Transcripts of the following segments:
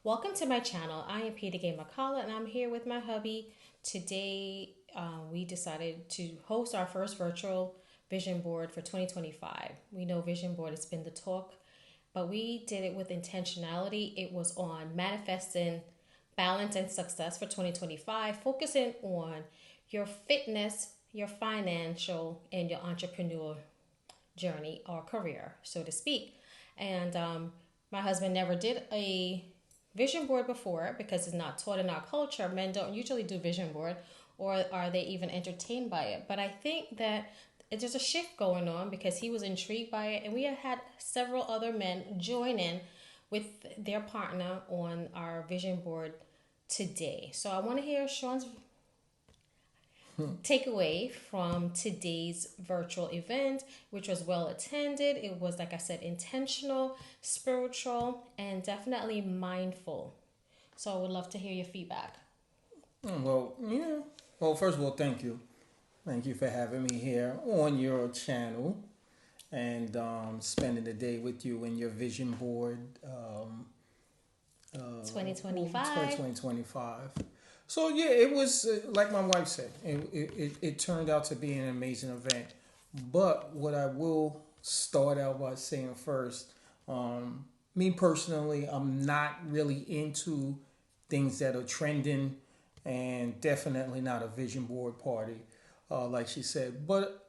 Welcome to my channel. I am Peta-Gaye and I'm here with my hubby. Today, we decided to host our first virtual vision board for 2025. We know vision board has been the talk, but we did it with intentionality. It was on manifesting balance and success for 2025, focusing on your fitness, your financial, and your entrepreneurial journey or career, so to speak. And my husband never did a vision board before because it's not taught in our culture. Men don't usually do vision board, or are they even entertained by it? But I think that there's a shift going on because he was intrigued by it, and we had several other men join in with their partner on our vision board today. So I want to hear Sean's takeaway from today's virtual event, which was well attended. It was, like I said, intentional, spiritual, and definitely mindful. So I would love to hear your feedback. Well, first of all, thank you. Thank you for having me here on your channel and spending the day with you and your vision board 2025. 2025. So yeah, it was like my wife said. It turned out to be an amazing event. But what I will start out by saying first, me personally, I'm not really into things that are trending, and definitely not a vision board party, like she said. But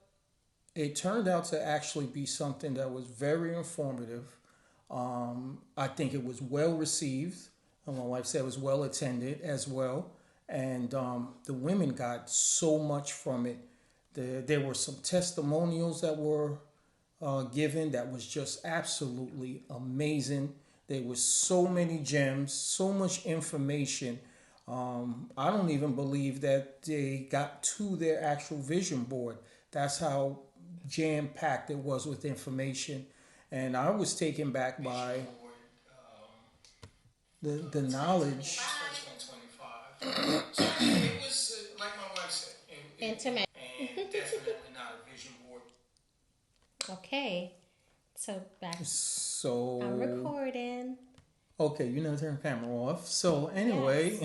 it turned out to actually be something that was very informative. I think it was well received. And my wife said it was well attended as well. And the women got so much from it. There were some testimonials that were given that was just absolutely amazing. There was so many gems, so much information. I don't even believe that they got to their actual vision board. That's how jam-packed it was with information. And I was taken back by the knowledge. So it was like my wife said, Intimate. and definitely not a vision board. Okay. So back. So I'm recording. okay, you never turn the camera off. So anyway,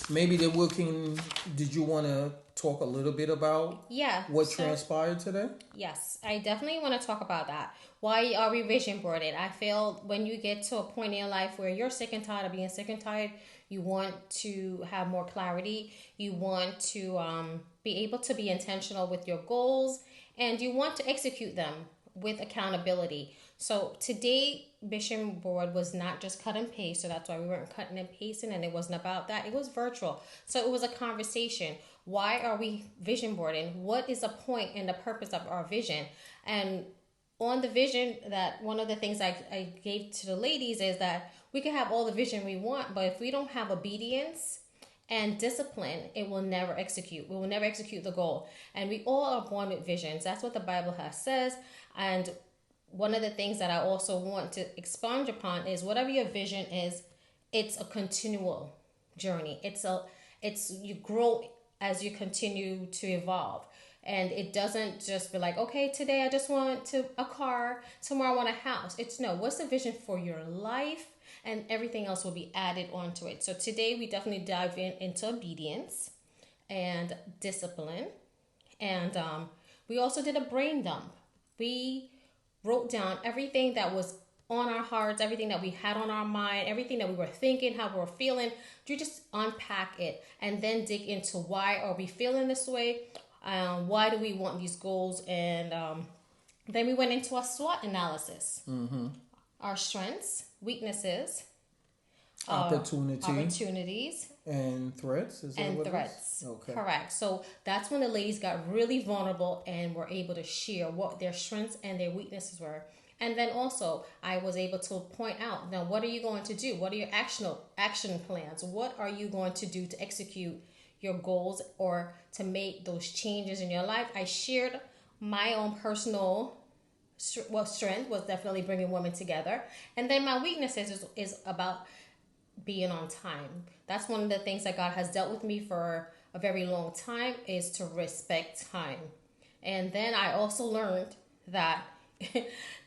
maybe they're looking. Did you want to talk a little bit about what transpired today? Yes, I definitely want to talk about that. Why are we vision boarded? I feel when you get to a point in your life where you're sick and tired of being sick and tired, you want to have more clarity. You want to be able to be intentional with your goals, and you want to execute them with accountability. So today, vision board was not just cut and paste, so that's why we weren't cutting and pasting, and it wasn't about that. It was virtual, so it was a conversation. Why are we vision boarding? What is the point and the purpose of our vision? And on the vision, that one of the things I gave to the ladies is that we can have all the vision we want, but if we don't have obedience and discipline, it will never execute. We will never execute the goal. And we all are born with visions. That's what the Bible has says. And one of the things that I also want to expound upon is whatever your vision is, it's a continual journey. It's you grow as you continue to evolve. And it doesn't just be like, okay, today I just want a car, tomorrow I want a house. It's no, what's the vision for your life? And everything else will be added onto it. So today we definitely dive into obedience and discipline. And we also did a brain dump. We wrote down everything that was on our hearts, everything that we had on our mind, everything that we were thinking, how we were feeling. You just unpack it and then dig into why are we feeling this way? Why do we want these goals? And then we went into a SWOT analysis. Mm-hmm. Our strengths, weaknesses, opportunities, and threats. Is that and what threats. It is? Okay. Correct. So that's when the ladies got really vulnerable and were able to share what their strengths and their weaknesses were. And then also, I was able to point out, now, what are you going to do? What are your action plans? What are you going to do to execute your goals or to make those changes in your life? I shared my own personal strength was definitely bringing women together. And then my weaknesses is about being on time. That's one of the things that God has dealt with me for a very long time, is to respect time. And then I also learned that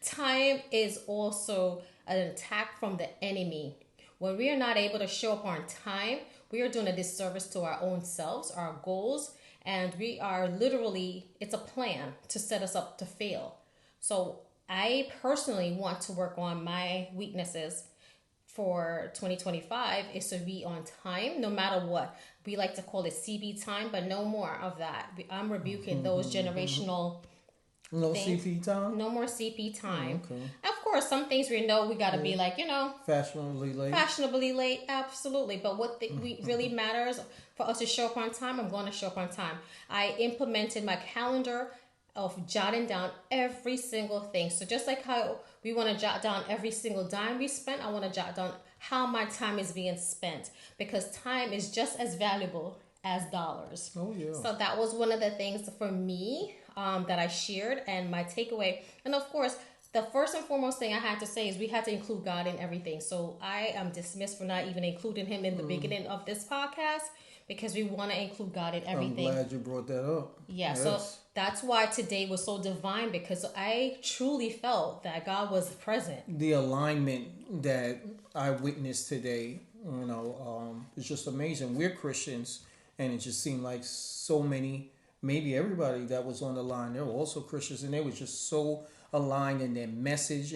time is also an attack from the enemy. When we are not able to show up on time, we are doing a disservice to our own selves, our goals, and we are literally, it's a plan to set us up to fail. So I personally want to work on my weaknesses for 2025 is to be on time no matter what. We like to call it CB time, but no more of that. I'm rebuking those generational No things. CP time? No more CP time. Okay. Of course, some things we know we got to be like, Fashionably late. fashionably late, absolutely. But what really matters for us to show up on time, I'm going to show up on time. I implemented my calendar of jotting down every single thing. So just like how we want to jot down every single dime we spent, I want to jot down how my time is being spent, because time is just as valuable as dollars. Oh, yeah. So that was one of the things for me that I shared, and my takeaway. And of course, the first and foremost thing I had to say is we had to include God in everything. So I am dismissed for not even including him in the beginning of this podcast, because we want to include God in everything. I'm glad you brought that up. Yeah, Yes. so that's why today was so divine, because I truly felt that God was present. The alignment that I witnessed today, it's just amazing. We're Christians, and it just seemed like so many, maybe everybody that was on the line, they were also Christians, and they were just so aligned in their message,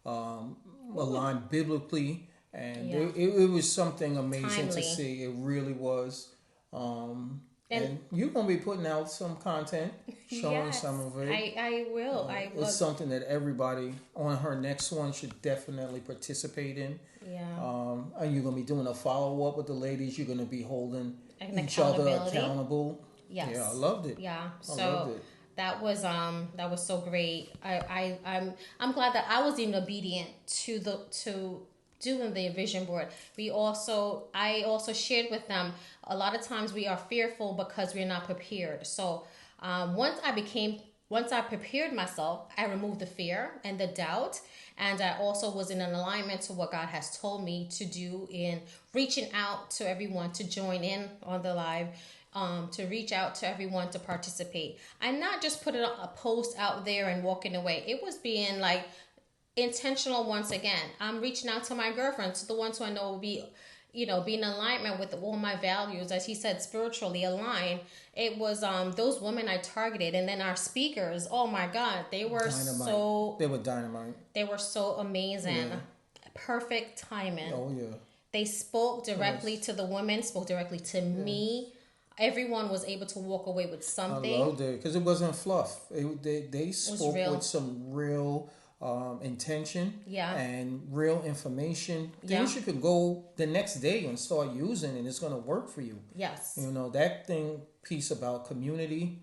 aligned biblically, and Yeah. it was something amazing Timely. to see. It really was. And you're going to be putting out some content, showing Yes, some of it. I will. It's something that everybody on her next one should definitely participate in. Yeah. And you're going to be doing a follow-up with the ladies. You're going to be holding An each other accountability. accountable. Yes. Yeah, I loved it. Yeah. I loved So it. that was so great. I'm glad that I was even obedient to doing the vision board. I also shared with them, a lot of times we are fearful because we're not prepared. So once I prepared myself, I removed the fear and the doubt, and I also was in an alignment to what God has told me to do in reaching out to everyone to join in on the live, to reach out to everyone to participate. And not just put a post out there and walking away. It was being like intentional once again. I'm reaching out to my girlfriends, to the ones who I know will be, be in alignment with all my values, as he said, spiritually aligned. It was those women I targeted, and then our speakers. Oh my God, they were Dynamite. They were dynamite. They were so amazing. Yeah. Perfect timing. Oh yeah. They spoke directly to the women, spoke directly to me. Everyone was able to walk away with something. I loved it because it wasn't fluff. They spoke real. with some real intention, Yeah. and real information. Yeah. Things you could go the next day and start using, and it's going to work for you. Yes. That piece about community,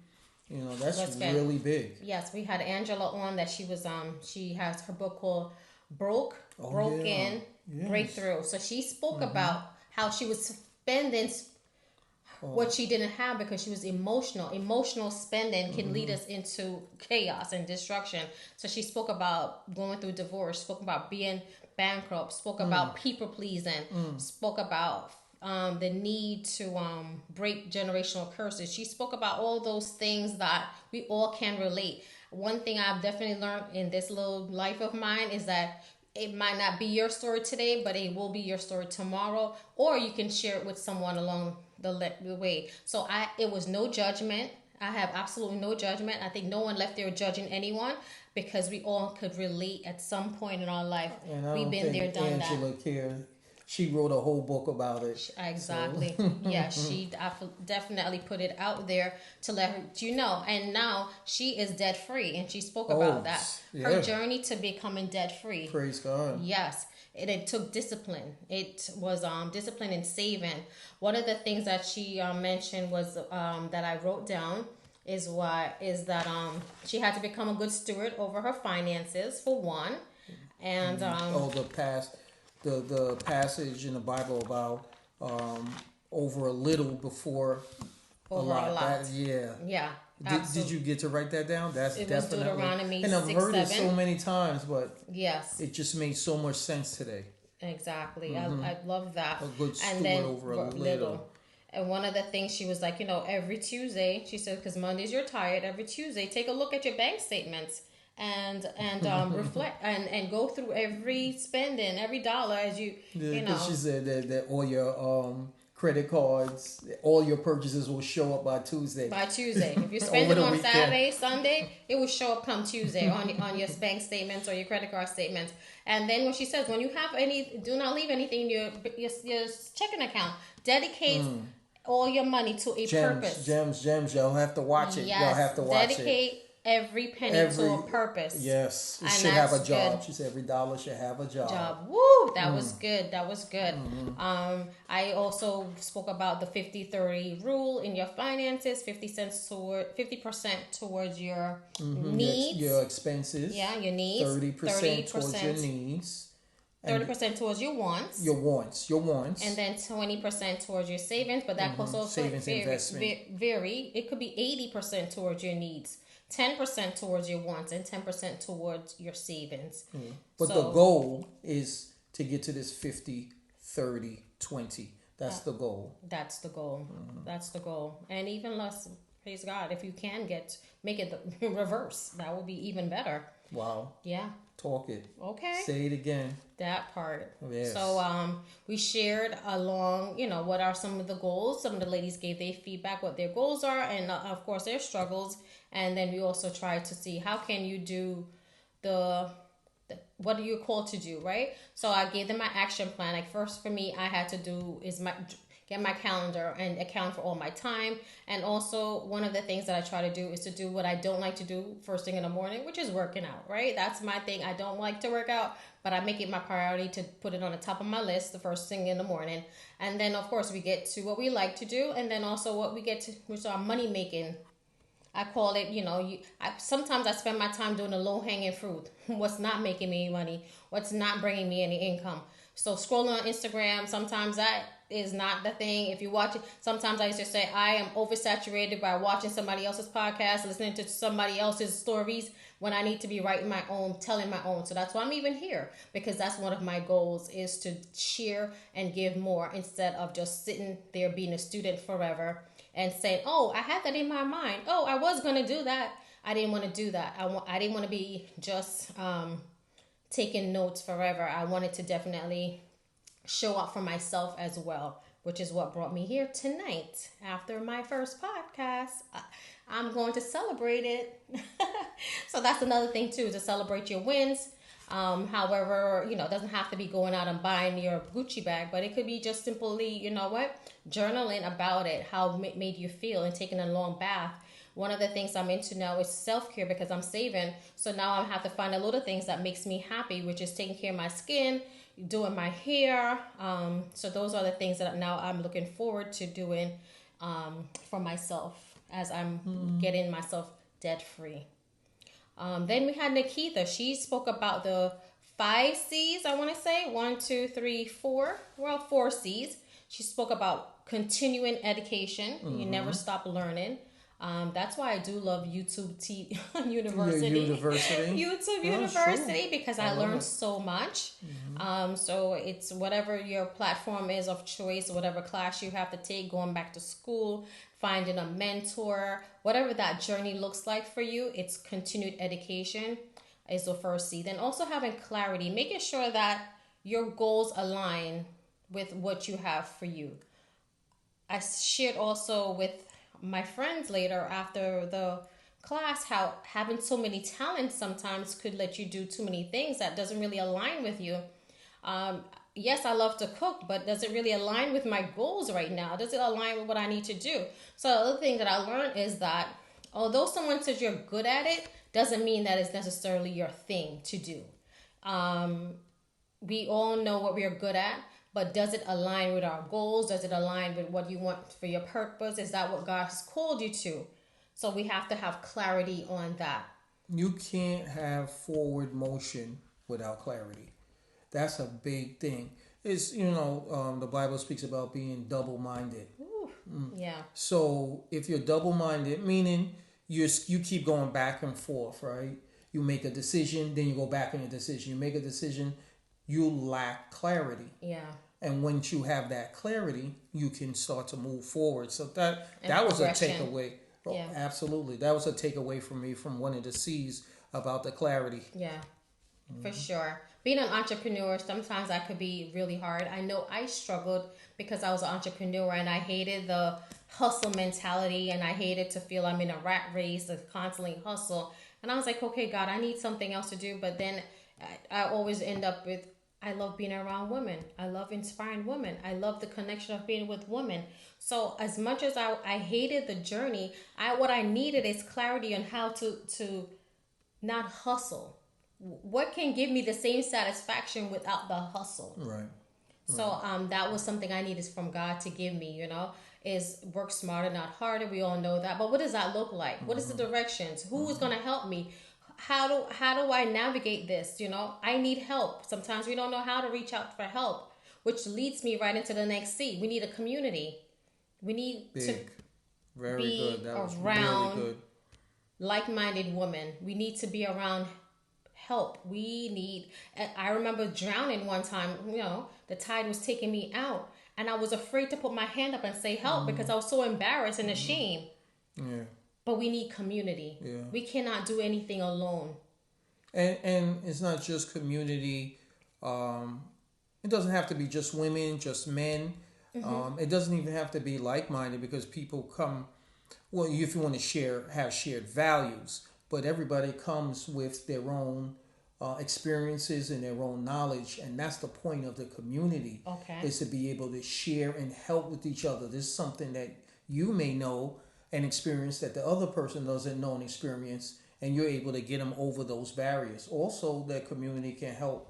that's good. really big. Yes, we had Angela on that she has her book called Broken yeah. Yes. Breakthrough. So she spoke about how she was spending what she didn't have because she was emotional. Emotional spending can lead us into chaos and destruction. So she spoke about going through divorce, spoke about being bankrupt, spoke about people pleasing, spoke about the need to break generational curses. She spoke about all those things that we all can relate. One thing I've definitely learned in this little life of mine is that it might not be your story today, but it will be your story tomorrow, or you can share it with someone along the way. So it was no judgment. I have absolutely no judgment. I think no one left there judging anyone, because we all could relate at some point in our life. And I We've don't been think there, done Angela that. cared. She wrote a whole book about it. Exactly. So. Yeah, she definitely put it out there to let you know. And now she is debt free, and she spoke about that. Her yeah. journey to becoming debt free. Praise God. Yes. It took discipline. It was discipline in saving. One of the things that she mentioned was that I wrote down is that she had to become a good steward over her finances, for one, and the passage in the Bible about over a little before over a lot. a lot. Yeah. Did you get to write that down? That's It was definitely. Deuteronomy and I've 6, heard it 7. so many times, but Yes. it just made so much sense today. Exactly. I love that. A good steward and then over a little. And one of the things she was like, every Tuesday, she said, because Mondays you're tired, every Tuesday, take a look at your bank statements and reflect and go through every spending, every dollar as Yeah, you because know she said that all your credit cards, all your purchases will show up by Tuesday. by Tuesday. If you spend Over it the on weekend. Saturday, Sunday, it will show up come Tuesday on your bank statements or your credit card statements. And then what she says, when you have any, do not leave anything in your checking account. Dedicate all your money to a Gems, purpose. gems, gems. Y'all have to watch it. Y'all Yes, have to watch it. dedicate every penny to Every a purpose. yes, it And should have a that's job. good. She said every dollar should have a job. Woo, that was good. That was good. I also spoke about the 50-30 rule in your finances. 50% towards your needs. Your expenses. Yeah, your needs. 30% towards your needs. 30% towards your wants. Your wants. And then 20% towards your savings, but that could also Savings investment. vary. It could be 80% towards your needs, 10% towards your wants, and 10% towards your savings. But So, the goal is to get to this 50, 30, 20. That's the goal. That's the goal. That's the goal. And even less, praise God, if you can make it the reverse, that would be even better. Wow. Yeah. Talk it. Okay. Say it again. That part. Yes. So we shared along, what are some of the goals. Some of the ladies gave their feedback, what their goals are, and of course their struggles. And then we also tried to see how can you do what are you called to do, right? So I gave them my action plan. Like first for me, I had to do is get my calendar and account for all my time. And also one of the things that I try to do is to do what I don't like to do first thing in the morning, which is working out, right? That's my thing. I don't like to work out, but I make it my priority to put it on the top of my list the first thing in the morning. And then of course we get to what we like to do, and then also what we get to, which are money making. I call it, sometimes I spend my time doing the low-hanging fruit. What's not making me any money? What's not bringing me any income? So scrolling on Instagram, sometimes that is not the thing. If you watch it, sometimes I used to say I am oversaturated by watching somebody else's podcast, listening to somebody else's stories when I need to be writing my own, telling my own. So that's why I'm even here, because that's one of my goals, is to share and give more instead of just sitting there being a student forever and saying, oh, I had that in my mind. Oh, I was going to do that. I didn't want to do that. I didn't want to be just taking notes forever. I wanted to definitely show up for myself as well, which is what brought me here tonight after my first podcast. I'm going to celebrate it. So that's another thing too, to celebrate your wins. However, it doesn't have to be going out and buying your Gucci bag, but it could be just simply, journaling about it, how it made you feel, and taking a long bath. One of the things I'm into now is self-care because I'm saving. So now I have to find a little things that makes me happy, which is taking care of my skin, doing my hair. So those are the things that now I'm looking forward to doing for myself as I'm getting myself debt free. Then we had Nikita. She spoke about the 5 C's, I want to say. 1, 2, 3, 4. Well, 4 C's. She spoke about continuing education. You never stop learning. That's why I do love YouTube University. YouTube University, because I learned so much. So it's whatever your platform is of choice, whatever class you have to take, going back to school, finding a mentor, whatever that journey looks like for you, it's continued education is the first C. Then also having clarity, making sure that your goals align with what you have for you. I shared also with my friends later after the class how having so many talents sometimes could let you do too many things that doesn't really align with you. Yes, I love to cook, but does it really align with my goals right now? Does it align with what I need to do? So the other thing that I learned is that although someone says you're good at it, doesn't mean that it's necessarily your thing to do. We all know what we are good at, but does it align with our goals? Does it align with what you want for your purpose? Is that what God has called you to? So we have to have clarity on that. You can't have forward motion without clarity. That's a big thing. It's, the Bible speaks about being double-minded. Yeah. So if you're double-minded, meaning you keep going back and forth, right? You make a decision, then you go back on a decision. You make a decision, you lack clarity. Yeah. And once you have that clarity, you can start to move forward. So that was a takeaway. Oh, yeah. Absolutely. That was a takeaway for me from one of the C's about the clarity. Yeah, for sure. Being an entrepreneur, sometimes that could be really hard. I know I struggled because I was an entrepreneur and I hated the hustle mentality and I hated to feel I'm in a rat race of constantly hustle. And I was like, okay, God, I need something else to do. But then I always end up with, I love being around women. I love inspiring women. I love the connection of being with women. So as much as I hated the journey, what I needed is clarity on how to not hustle. What can give me the same satisfaction without the hustle? Right. So that was something I needed from God to give me, is work smarter, not harder. We all know that. But what does that look like? What is the directions? Who is going to help me? How do I navigate this? I need help. Sometimes we don't know how to reach out for help, which leads me right into the next C. We need a community. We need to Big. Very be good. That was around really good. like-minded women. We need to be around help. I remember drowning one time. The tide was taking me out and I was afraid to put my hand up and say help because I was so embarrassed and ashamed. Yeah. But we need community. Yeah. We cannot do anything alone. And it's not just community. It doesn't have to be just women, just men. It doesn't even have to be like-minded because people come. Well, if you want to have shared values, but everybody comes with their own experiences and their own knowledge, and that's the point of the community. Okay. Is to be able to share and help with each other. This is something that you may know and experience that the other person doesn't know and experience, and you're able to get them over those barriers. Also, that community can help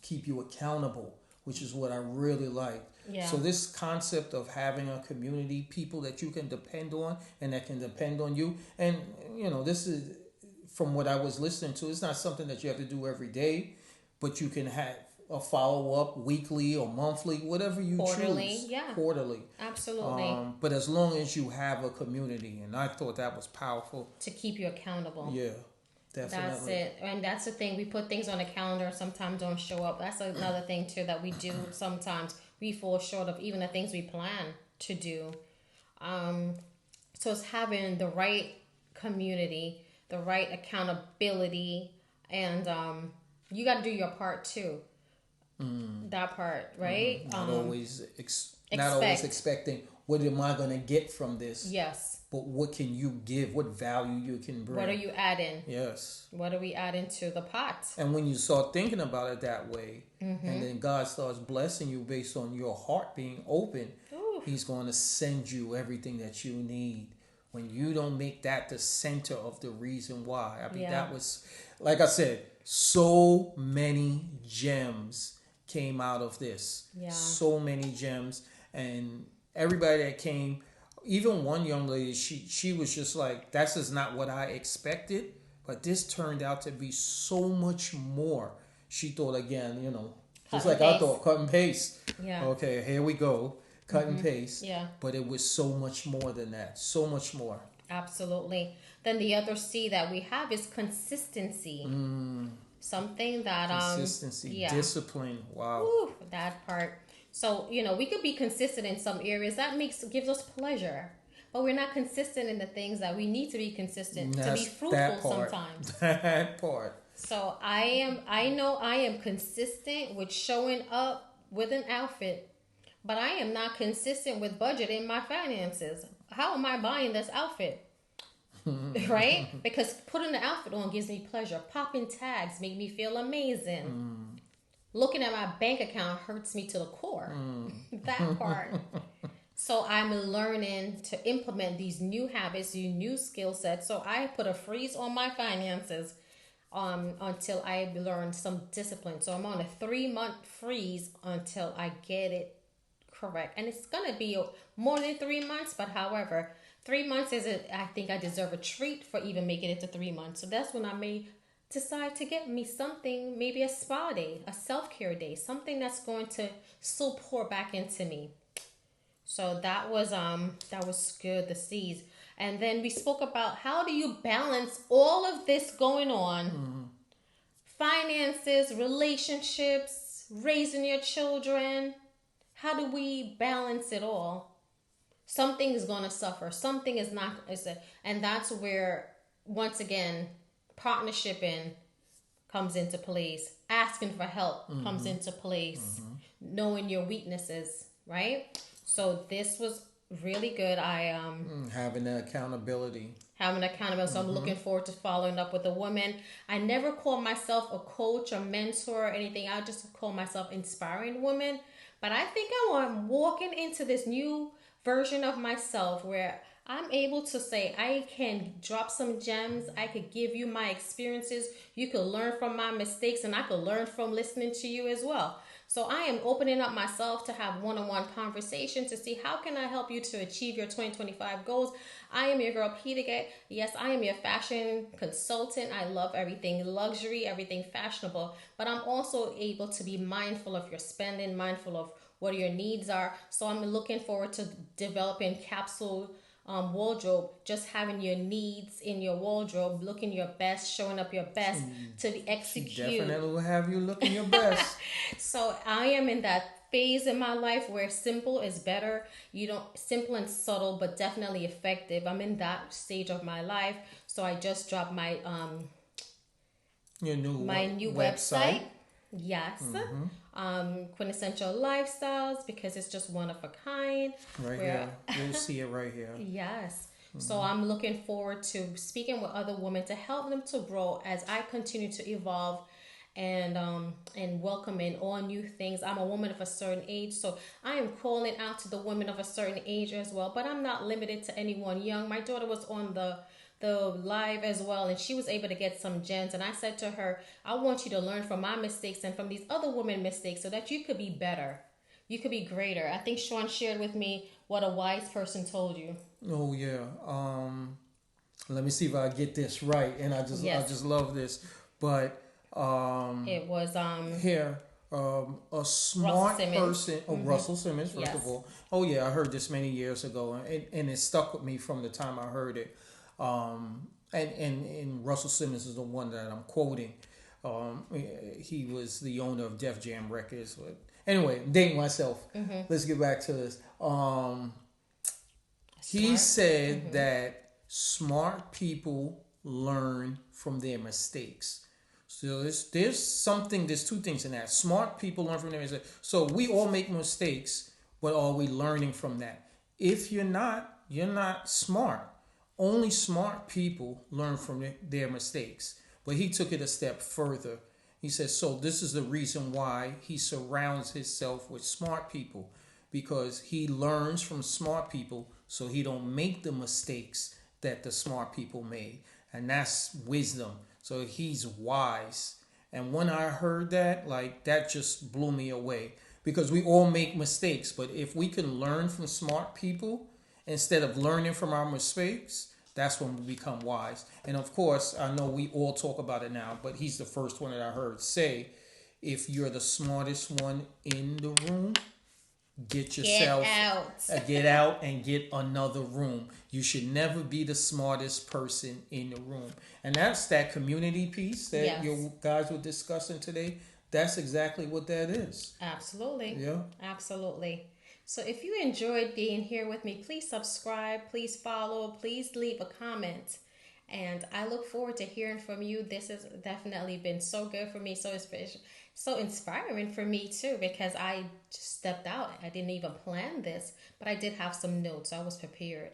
keep you accountable, which is what I really like. Yeah. So this concept of having a community, people that you can depend on and that can depend on you, and this is from what I was listening to. It's not something that you have to do every day, but you can have a follow-up weekly or monthly, whatever you choose. Yeah. Quarterly. Absolutely. But as long as you have a community, and I thought that was powerful. To keep you accountable. Yeah, definitely. That's it. And that's the thing. We put things on the calendar, sometimes don't show up. That's another thing, too, that we do sometimes. We fall short of even the things we plan to do. So it's having the right community, the right accountability, and you got to do your part, too. That part, right? Not always expecting what am I going to get from this. Yes. But what can you give? What value you can bring? What are you adding? Yes. What are we adding to the pot? And when you start thinking about it that way, and then God starts blessing you based on your heart being open, He's going to send you everything that you need. When you don't make that the center of the reason why. I mean, that was, like I said, so many gems came out of this. Yeah. So many gems. And everybody that came, even one young lady, she was just like, that's just not what I expected. But this turned out to be so much more. She thought, again, just like I thought, cut and paste. Yeah. Okay, here we go. Cut and paste. Yeah. But it was so much more than that. So much more. Absolutely. Then the other C that we have is consistency. Something that consistency, discipline. Wow. Ooh, that part. So, we could be consistent in some areas. That gives us pleasure. But we're not consistent in the things that we need to be consistent to be fruitful sometimes. That part. So I know I am consistent with showing up with an outfit, but I am not consistent with budgeting my finances. How am I buying this outfit? Right? Because putting the outfit on gives me pleasure. Popping tags make me feel amazing. Looking at my bank account hurts me to the core. That part. So I'm learning to implement these new habits, these new skill sets. So I put a freeze on my finances until I learn some discipline. So I'm on a 3-month freeze until I get it correct. And it's going to be more than 3 months, but however, 3 months I think I deserve a treat for even making it to 3 months. So that's when I may decide to get me something, maybe a spa day, a self-care day, something that's going to still pour back into me. So that was good, the C's. And then we spoke about how do you balance all of this going on? Finances, relationships, raising your children. How do we balance it all? Something is going to suffer. Something is not. And that's where, once again, partnership in comes into place. Asking for help comes into place. Knowing your weaknesses, right? So this was really good. Having the accountability. Having accountability. So I'm looking forward to following up with a woman. I never call myself a coach or mentor or anything. I just call myself inspiring woman. But I think I'm walking into this new version of myself where I'm able to say I can drop some gems. I could give you my experiences. You could learn from my mistakes, and I could learn from listening to you as well. So I am opening up myself to have one-on-one conversation to see how can I help you to achieve your 2025 goals. I am your girl Peta-Gaye. Yes, I am your fashion consultant. I love everything luxury, everything fashionable, but I'm also able to be mindful of your spending, mindful of what your needs are. So I'm looking forward to developing capsule wardrobe, just having your needs in your wardrobe, looking your best, showing up your best to execute. She definitely will have you looking your best. So I am in that phase in my life where simple is better. You don't simple and subtle, but definitely effective. I'm in that stage of my life. So I just dropped my Your new website. Yes. Quintessential Lifestyles, because it's just one of a kind. Right here. You'll see it right here. Yes. So I'm looking forward to speaking with other women to help them to grow as I continue to evolve and welcome in all new things. I'm a woman of a certain age, so I am calling out to the women of a certain age as well. But I'm not limited to anyone young. My daughter was on the live as well, and she was able to get some gems, and I said to her, I want you to learn from my mistakes and from these other women mistakes so that you could be better, you could be greater. I think Sean shared with me what a wise person told you. Oh yeah. Let me see if I get this right, and I just love this. But it was here a smart person. Oh, Russell Simmons, first of all. Oh yeah, I heard this many years ago, and it stuck with me from the time I heard it. And Russell Simmons is the one that I'm quoting. He was the owner of Def Jam Records. But anyway, dating myself. Let's get back to this. He said that smart people learn from their mistakes. So there's two things in that. Smart people learn from their mistakes. So we all make mistakes, but are we learning from that? If you're not smart. Only smart people learn from their mistakes. But he took it a step further. He says, so this is the reason why he surrounds himself with smart people, because he learns from smart people so he don't make the mistakes that the smart people made. And that's wisdom. So he's wise. And when I heard that, that just blew me away, because we all make mistakes. But if we can learn from smart people instead of learning from our mistakes, that's when we become wise. And of course, I know we all talk about it now, but he's the first one that I heard say, if you're the smartest one in the room, get out and get another room. You should never be the smartest person in the room. And that's that community piece that you guys were discussing today. That's exactly what that is. Absolutely. Yeah. Absolutely. So if you enjoyed being here with me, please subscribe, please follow, please leave a comment. And I look forward to hearing from you. This has definitely been so good for me, so inspiring for me too, because I just stepped out. I didn't even plan this, but I did have some notes. I was prepared.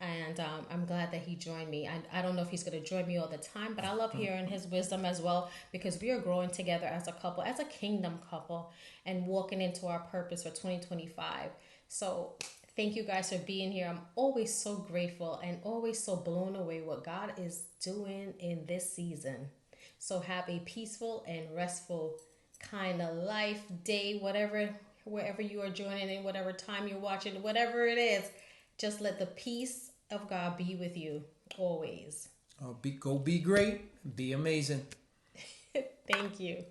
And I'm glad that he joined me. I don't know if he's going to join me all the time, but I love hearing his wisdom as well, because we are growing together as a couple, as a kingdom couple, and walking into our purpose for 2025. So thank you guys for being here. I'm always so grateful and always so blown away what God is doing in this season. So have a peaceful and restful kind of life, day, wherever you are joining in, whatever time you're watching, whatever it is. Just let the peace of God be with you always. Go be great. Be amazing. Thank you.